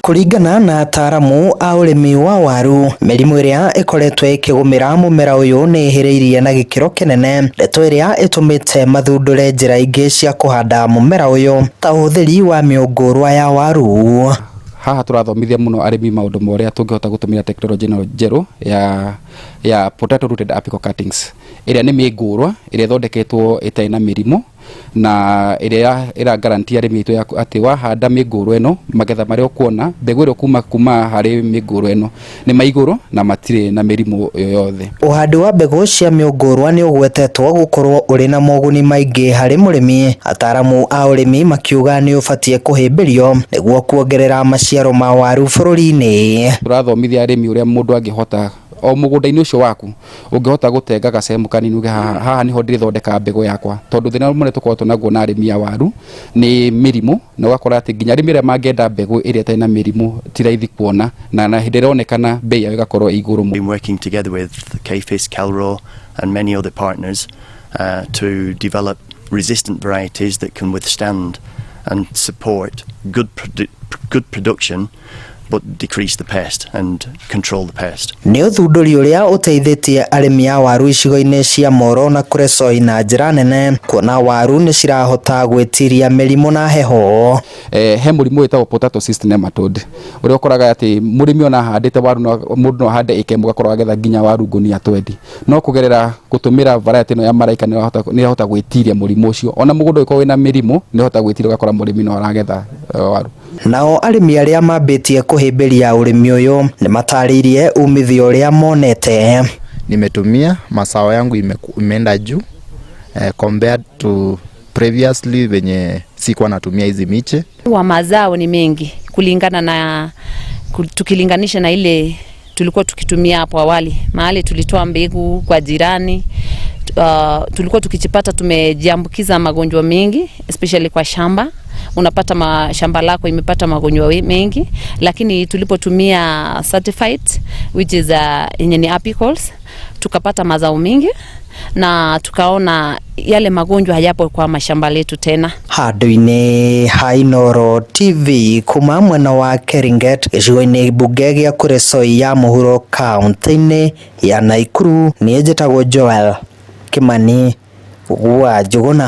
Kuringana na ataramu a urimi wa waru, mirimu iria ikoretwo ikigumira mumera uyu ni ihiriirie na gikiro kinene. Ndeto iria itumite mathundure njira ingi cia kuhanda mumera uyu ta uhuthiri wa miungurwa ya waru. Haha turathomithia muno arimi maundu moria tungihota gutumira teknoloji njeru ya potato rooted apical cuttings iria ni mingurwa iria thondeketwo itai na mirimo na iria ira guarantee arimi itu ati wahanda mingurwa eno magetha maria ukuona mbegu iria kuma hari mingurwa eno ni maiguru na matire na mirimo yoyothe. Uhandi wa mbegu cia mingurwa ni ugwetetwo gukorwo uri na moguni maingi hari murimi. Ataramu a urimi makiuga ni ubatie kuhimbirio niguo kuongerera maciaro ma waru bururi-ini. Turathomithia arimi uria mundu angihota o mugunda-ini ucio waku ungihota gutenga gacemu kanini haha niho ndithondeka mbegu yakwa, tondu thina mune tukorwo naguo na arimi ya waru ni mirimu, na ugakora ati nginya arimi aria mangenda mbegu iria itai na mirimu ti raithi kuona na hindi ronekana bei yayo igakorwo iguru. Been working together with KFIS, Calro and many other partners to develop resistant varieties that can withstand and support good production but decrease the pest and control the pest. Ni uthunduri uria uteithitie arimi a waru icigo-ini cia Moro na Kuresoi na njira nene, kuona waru ni cirahota gwitiria mirimu na heho. He murimu witagwo potato cyst nematode uria ukoraga ati murimi ona handite waru mundu no hande ike mugakorwo agetha nginya waru ngunia 20, no kugerera gutumira variety no ya Maraika ni hota gwitiria murimu ucio. Ona mugunda uko wina mirimu ni hota gwitiria ugakora murimi no aragetha waru. Nao arimi aria mambitie kuhimbiria urimi uyu ni mataririe umithio uria monete. Nimetumia masao yangu imeenda juu compared to previously venye sikuwa natumia hizi miche. Wa mazao ni mengi kulingana na tukilinganisha na ile tulikuwa tukitumia hapo awali. Mahali tulitoa mbegu kwa jirani, tulikuwa tukijipata tumejiambukiza magonjwa mengi, especially kwa shamba. Unapata shamba lako imepata magonjwa mengi, lakini tulipotumia certified which is yenye ni apicals, tukapata mazao mengi na tukaona yale magonjwa hayapo kwa mashamba letu tena. Handu-ini ha Inooro TV kuma mwena wa Keringet, gicigo-ini bunge gia Kuresoi ya muhuro kaunti-ini ya Nakuru, ni njitagwo Joel Kimani wa Njuguna.